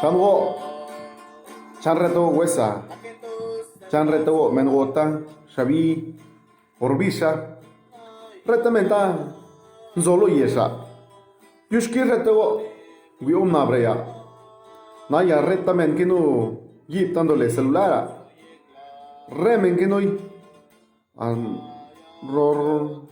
Chango, chanreto huesa, chanreto mengota, shabi, orbisha, retamenta, zolo yesa. Yushki reto, guión nabrea. Naya retamen que no, dándole celular. Remen que no,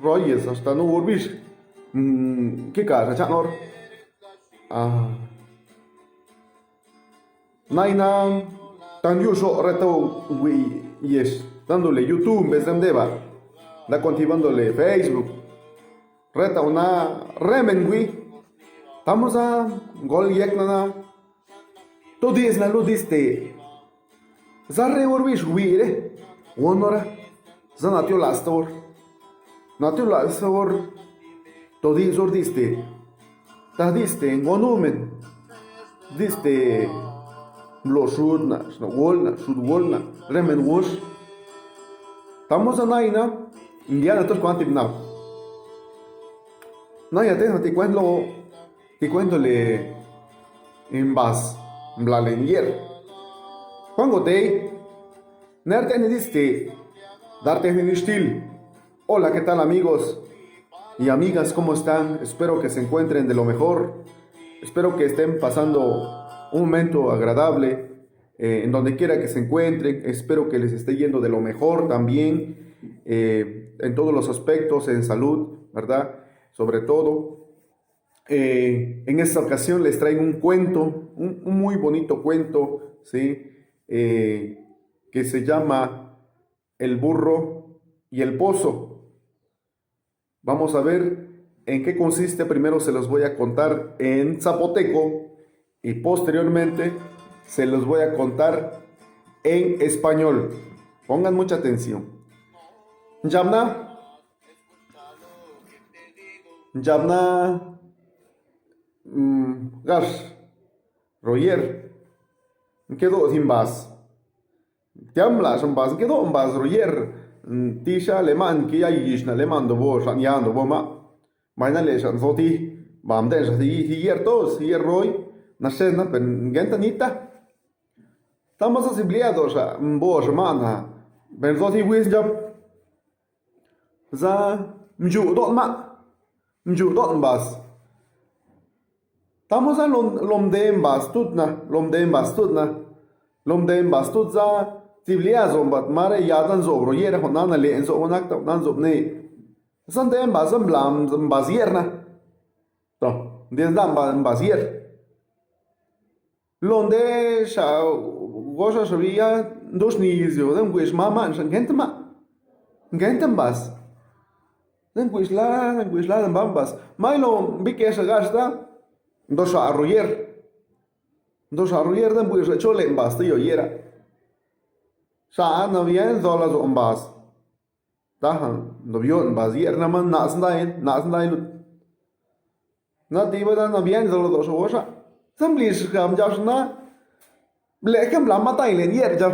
royes hasta no orbish. ¿Qué cara, chanor? Naina tan yuso reto yes dándole YouTube vez de deba da continuándole Facebook reta una remen estamos a gol yek na to dies na lo diste zarre orbish re onora zanatio lastor natio lastor to dies ordiste ta diste en volumen diste lo shudna, shudwolna, remen wush. Estamos a naina, indiana tos cuanti now. Naya te cuento le en bas, blalenger. Cuando te, nerte ni diste, darte ni stil. Hola, ¿qué tal amigos y amigas? ¿Cómo están? Espero que se encuentren de lo mejor. Espero que estén pasando un momento agradable en donde quiera que se encuentren. Espero que les esté yendo de lo mejor también en todos los aspectos, en salud, ¿verdad? Sobre todo. En esta ocasión les traigo un cuento, un muy bonito cuento, ¿sí? Que se llama El burro y el pozo. Vamos a ver en qué consiste. Primero se los voy a contar en zapoteco y posteriormente se los voy a contar en español. Pongan mucha atención. Yamna Gash Royer quedó sin bas. Tiamla son bas quedó en bas Royer Tisha alemán que ya yishna alemán do bo shanyando boma. Maina le shan zoti bam de hier tos hier roy. Nascena ben gentanita. Estamos asibleados a boa mana. Ben zoti wisdom. Za mju dot bas. Estamos a lomdem bas tutna, lomdem bas tut za sibleazo bat mare yadan zobro yera honana le enzo onakta nan zobne. Sandem bas blam bas yerna. To, den dam bas yer. Londe sha gosha shabia dos nizio den wish mama gentem bas den wish la den bambas mailo bike sha gasta dos arroyer den wish chole bas yo yera sha no bien zola zo bas dahan no bion bas yer na man nasndain na diva da no bien zola dos gosha Samblish kam jashna lekam la matai len yer jab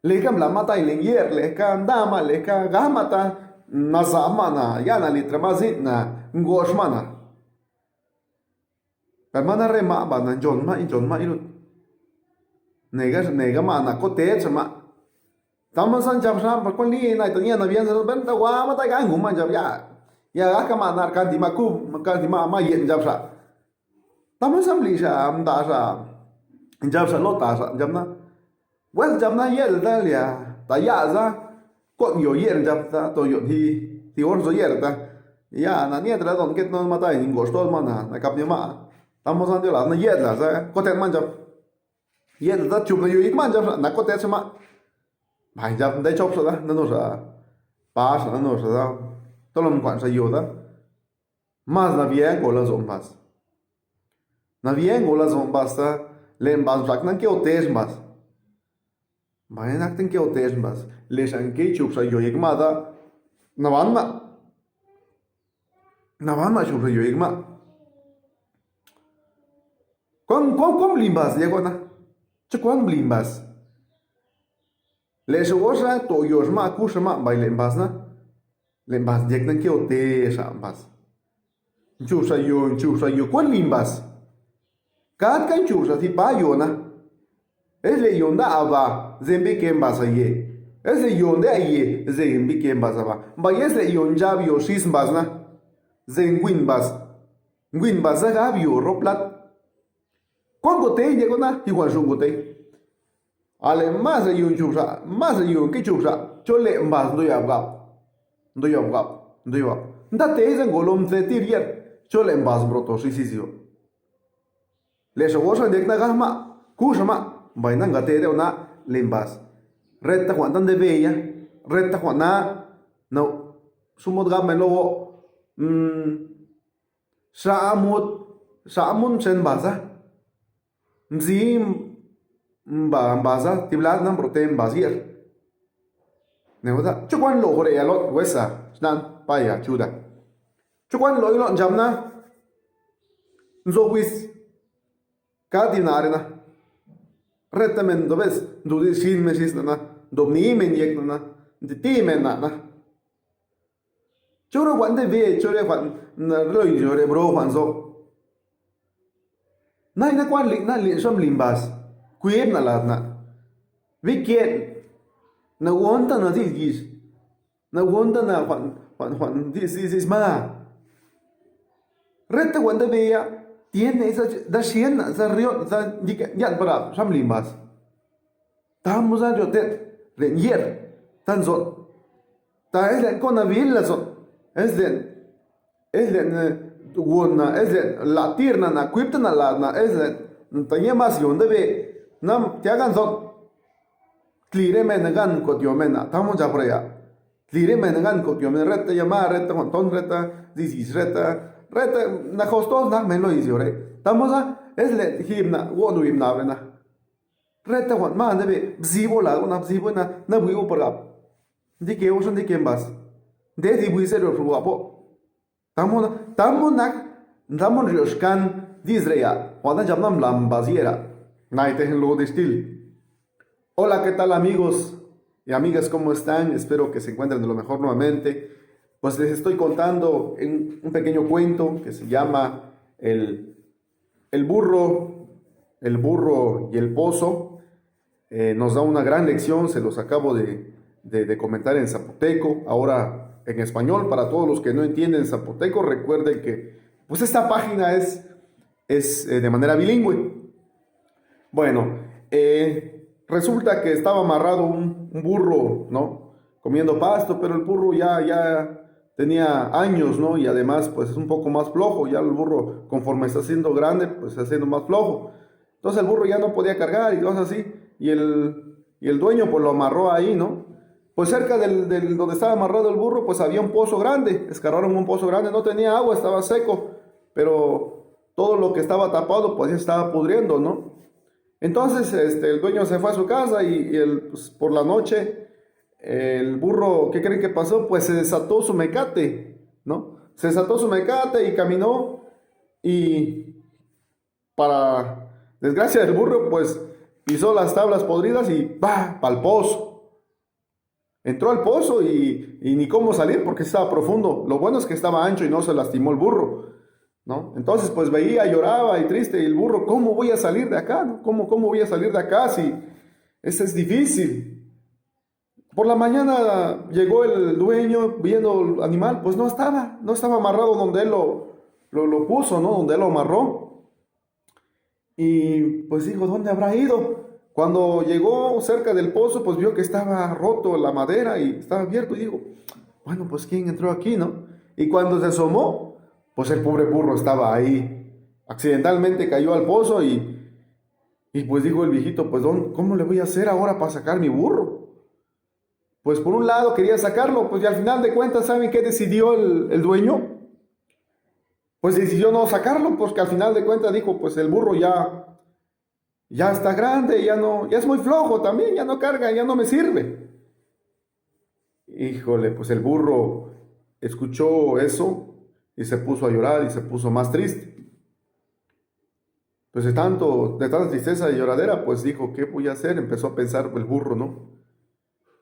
lekam la matai len yer lekam dama leka gamata nazamana yana litramazitna ngoshmana hermana rema bana jonma ilut nega mana kote chama tamasan jabsha pakoli na tania na bien ben ta wa matai ga nguma jab ya kamana kan dima ma yen jabsha Tama samblisha amdasha jabsa lotasa jamna well jamna yer dalia tayaza kon yo yer jabta to yo ti orzo yer ta ya na nietra don ket non matai ningo stol mana na kapni ma tamo san la na yer la za kotet man jab yer da chup na yo ik man jab na kotet sama bai jab dai chop sa na no sa pa sa no sa tolom kwan sa yo da mas na bien ko la zon pas Na bien gola zon basta len bas raknan ke otes mas. Bayan akten ke otes mas. Le shan ke chupsa yo yigmada navanma chupsa yo yigma. Kom limbas yegona. Chukwan blimbas. Le shosha to yoshma kushma bailen basna. Len bas yegnan ke otes ambas. Chupsa yo kwan limbas. kat kan chursa ti pa yona es le yonda aba zembi ken basaye es le yonde aye zembi ken basaba ba yes le yonja bio shis basna zengwin bas ngwin basa ga bio roplat kongo te llegó na igual shungo te ale más de yun chursa más de yun que chursa chole mbas ndo yabga ndo yabga ndo yabga nda te zen golom te tirier chole mbas broto sisisio le shogosa dek na gama kushama vaina ngate de una limbas retta cuantan de bella retta cuana no sumot gama logo shaamut sen basa mzim mbaza tiblat nam protein bazier neuda chukwan lo gore alot wesa snan paya chuda chukwan lo ilon jamna nzowis kadinare na retamen dobes dudi shin mesis na domni men yek na ti men na choro wande ve chore wan na loi jore bro wan zo nai na kwan lik na li som limbas kuib na lat na wikiet na wonta na dis na wonta na wan dis ma reta wande ve ya tiene esa da siena za rio za ya para som limbas tamos a jotet renyer tan zo ta es la con villa zo es den wona es den la tirna na kuipta na la na es den tanya mas yonde be nam tiagan zo tlire men gan ko diomena tamo ja praya tlire men gan ko diomen reta llama reta con ton reta disis reta na hostos na men lo isiore tamo a es le himna wonu himna na reta wan ma nebe bzibo la una bzibo na wiu porap dike oson dike mbas de di bui ser ro apo tamo nak ndamon rioshkan disreya wana jamnam lam baziera naite en lo de stil. Hola, ¿qué tal amigos y amigas? ¿Cómo están? Espero que se encuentren de lo mejor nuevamente. Pues les estoy contando un pequeño cuento que se llama el burro y el pozo. Nos da una gran lección, se los acabo de comentar en zapoteco, ahora en español. Para todos los que no entienden zapoteco, recuerden que pues esta página es de manera bilingüe. Bueno, resulta que estaba amarrado un burro, ¿no? Comiendo pasto, pero el burro ya tenía años, ¿no? Y además pues es un poco más flojo, ya el burro conforme está siendo grande, pues está siendo más flojo. Entonces el burro ya no podía cargar y cosas así. Y el dueño pues lo amarró ahí, ¿no? Pues cerca del donde estaba amarrado el burro pues había un pozo grande, escarbaron un pozo grande, no tenía agua, estaba seco, pero todo lo que estaba tapado pues ya estaba pudriendo, ¿no? Entonces el dueño se fue a su casa y pues, por la noche el burro, ¿qué creen que pasó? Pues se desató su mecate, ¿no? Se desató su mecate y caminó y para desgracia del burro pues pisó las tablas podridas y ¡bah! Pa'l pozo. Entró al pozo y ni cómo salir porque estaba profundo. Lo bueno es que estaba ancho y no se lastimó el burro, ¿no? Entonces pues veía, lloraba y triste y el burro, ¿cómo voy a salir de acá? ¿No? ¿Cómo voy a salir de acá si es difícil? Por la mañana llegó el dueño viendo el animal, pues no estaba amarrado donde él lo puso, ¿no? Donde él lo amarró. Y pues dijo, ¿dónde habrá ido? Cuando llegó cerca del pozo, pues vio que estaba roto la madera y estaba abierto y dijo, bueno, pues ¿quién entró aquí, no? Y cuando se asomó, pues el pobre burro estaba ahí. Accidentalmente cayó al pozo y pues dijo el viejito, pues ¿cómo le voy a hacer ahora para sacar mi burro? Pues por un lado quería sacarlo, pues y al final de cuentas, ¿saben qué decidió el dueño? Pues decidió no sacarlo, porque al final de cuentas dijo, pues el burro ya está grande, ya es muy flojo también, ya no carga, ya no me sirve. Híjole, pues el burro escuchó eso y se puso a llorar y se puso más triste. Pues de tanta tristeza y lloradera, pues dijo, ¿qué voy a hacer? Empezó a pensar el burro, ¿no?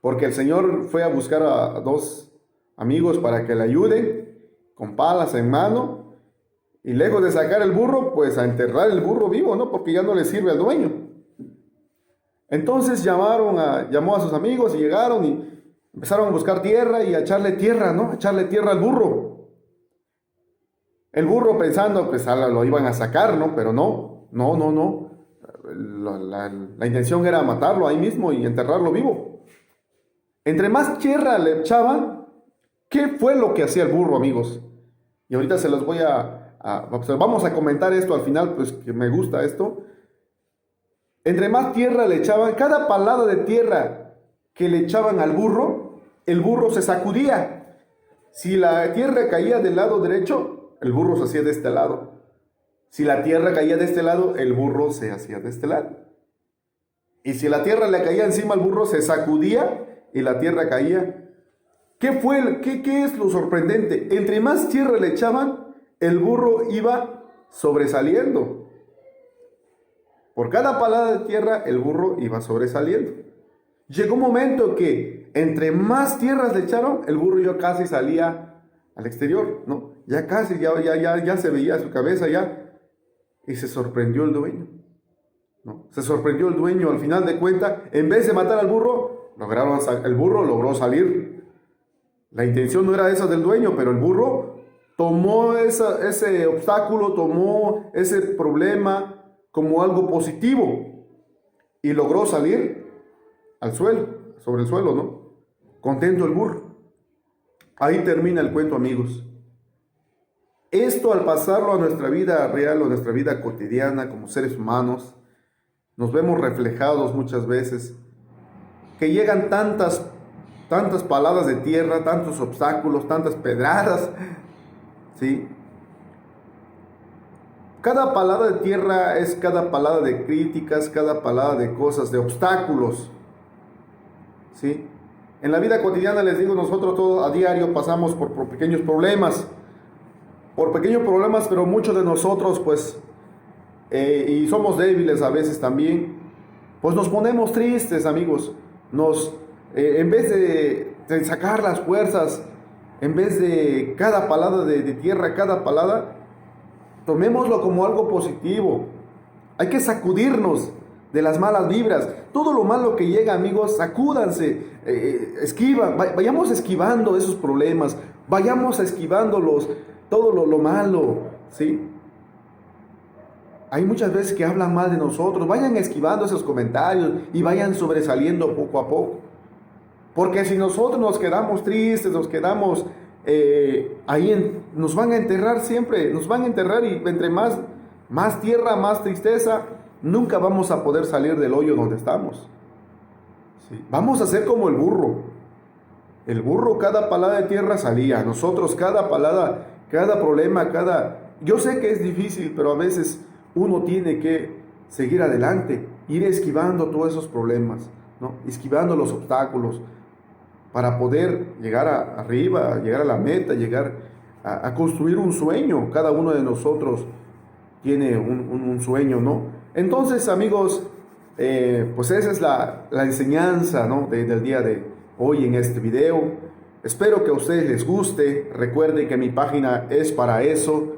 Porque el Señor fue a buscar a dos amigos para que le ayuden, con palas en mano, Y lejos de sacar el burro, pues a enterrar el burro vivo, ¿no? Porque ya no le sirve al dueño. Entonces llamó a sus amigos y llegaron y empezaron a buscar tierra y a echarle tierra, ¿no? A echarle tierra al burro. El burro pensando, pues lo iban a sacar, ¿no? Pero no. La intención era matarlo ahí mismo y enterrarlo vivo. Entre más tierra le echaban, ¿qué fue lo que hacía el burro, amigos? Y ahorita se los voy vamos a comentar esto al final, pues que me gusta esto. Entre más tierra le echaban, cada palada de tierra que le echaban al burro, el burro se sacudía. Si la tierra caía del lado derecho, el burro se hacía de este lado. Si la tierra caía de este lado, el burro se hacía de este lado. Y si la tierra le caía encima al burro, se sacudía y la tierra caía. ¿Qué es lo sorprendente? Entre más tierra le echaban, el burro iba sobresaliendo. Por cada palada de tierra, el burro iba sobresaliendo. Llegó un momento que entre más tierras le echaron, el burro ya casi salía al exterior, ¿no? Ya casi, ya se veía su cabeza ya. Y se sorprendió el dueño, ¿no? Se sorprendió el dueño, al final de cuentas, en vez de matar al burro, el burro logró salir. La intención no era esa del dueño, pero el burro tomó ese obstáculo, tomó ese problema como algo positivo y logró salir al suelo, sobre el suelo, ¿no? Contento el burro. Ahí termina el cuento, amigos. Esto, al pasarlo a nuestra vida real o nuestra vida cotidiana como seres humanos, nos vemos reflejados muchas veces, que llegan tantas paladas de tierra, tantos obstáculos, tantas pedradas, ¿sí? Cada palada de tierra es cada palada de críticas, cada palada de cosas, de obstáculos, ¿sí? En la vida cotidiana, les digo, nosotros todos a diario pasamos por pequeños problemas, pero muchos de nosotros, pues, y somos débiles a veces también, pues nos ponemos tristes, amigos. En vez de sacar las fuerzas, en vez de cada palada de tierra, cada palada, tomémoslo como algo positivo. Hay que sacudirnos de las malas vibras. Todo lo malo que llega, amigos, sacúdanse, vayamos esquivando esos problemas, vayamos esquivándolos, todo lo malo, ¿sí? Hay muchas veces que hablan mal de nosotros, vayan esquivando esos comentarios y vayan sobresaliendo poco a poco. Porque si nosotros nos quedamos tristes, nos quedamos nos van a enterrar siempre, nos van a enterrar y entre más tierra, más tristeza, nunca vamos a poder salir del hoyo donde estamos. ¿Sí? Vamos a ser como el burro. El burro, cada palada de tierra salía. Nosotros, cada palada, cada problema, yo sé que es difícil, pero a veces uno tiene que seguir adelante, ir esquivando todos esos problemas, ¿no? Esquivando los obstáculos, para poder llegar arriba, llegar a la meta, llegar a construir un sueño. Cada uno de nosotros tiene un sueño, ¿no? Entonces, amigos, pues esa es la enseñanza, ¿no? del día de hoy en este video. Espero que a ustedes les guste. Recuerden que mi página es para eso,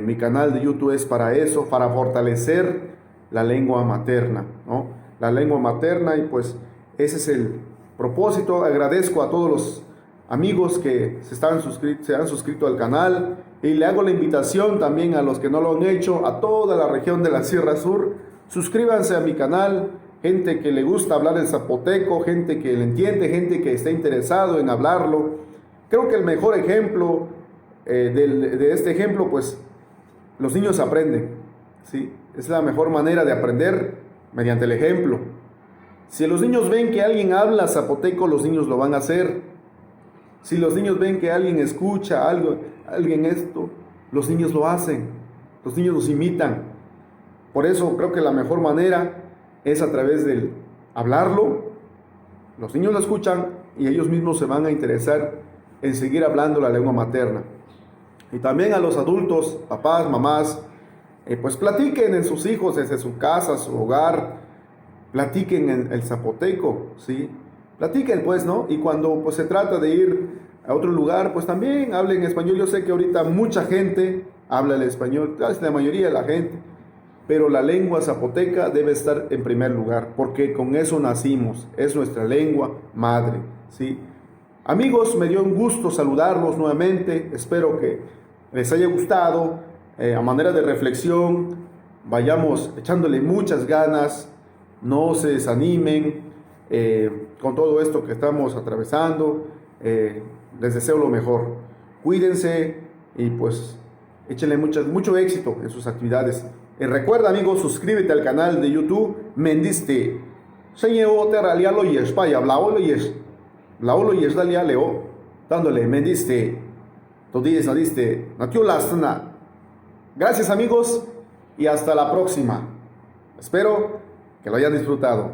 mi canal de YouTube es para eso, para fortalecer la lengua materna, ¿no? La lengua materna, y pues ese es el propósito. Agradezco a todos los amigos que se han suscrito al canal, y le hago la invitación también a los que no lo han hecho, a toda la región de la Sierra Sur. Suscríbanse a mi canal, gente que le gusta hablar el zapoteco, gente que le entiende, gente que está interesado en hablarlo. Creo que el mejor ejemplo de este ejemplo, pues los niños aprenden, ¿sí? Es la mejor manera de aprender, mediante el ejemplo. Si los niños ven que alguien habla zapoteco, los niños lo van a hacer. Si los niños ven que alguien escucha alguien esto, los niños lo hacen. Los niños los imitan. Por eso creo que la mejor manera es a través del hablarlo. Los niños lo escuchan y ellos mismos se van a interesar en seguir hablando la lengua materna. Y también a los adultos, papás, mamás, pues platiquen en sus hijos, desde su casa, su hogar. Platiquen en el zapoteco, ¿sí? Platiquen, pues, ¿no? Y cuando pues se trata de ir a otro lugar, pues también hablen español. Yo sé que ahorita mucha gente habla el español, casi la mayoría de la gente, pero la lengua zapoteca debe estar en primer lugar, porque con eso nacimos, es nuestra lengua madre, ¿sí? Amigos, me dio un gusto saludarlos nuevamente, espero que les haya gustado, a manera de reflexión, vayamos echándole muchas ganas, no se desanimen con todo esto que estamos atravesando, les deseo lo mejor, cuídense y pues échenle mucho éxito en sus actividades. Recuerda, amigos, suscríbete al canal de YouTube Mendiste. Señor Terralia lo yes, vaya, Blaolo yes. Blaolo yes dalia leo. Dándole Mendiste. Todíes nadiste. Natiulastana. Gracias, amigos, y hasta la próxima. Espero que lo hayan disfrutado.